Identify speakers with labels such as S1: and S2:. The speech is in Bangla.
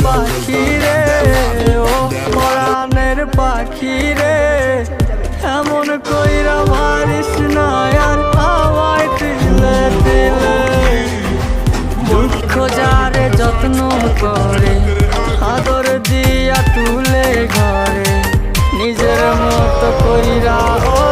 S1: পাখি রে, ও পরাণের পাখি রে, এমন কইরা মারিস না আর আমায় তিলে তিলে। দুঃখ যারে যত্ন করে, আদর দিয়া তুলে ঘরে, নিজের মতো কইরা ও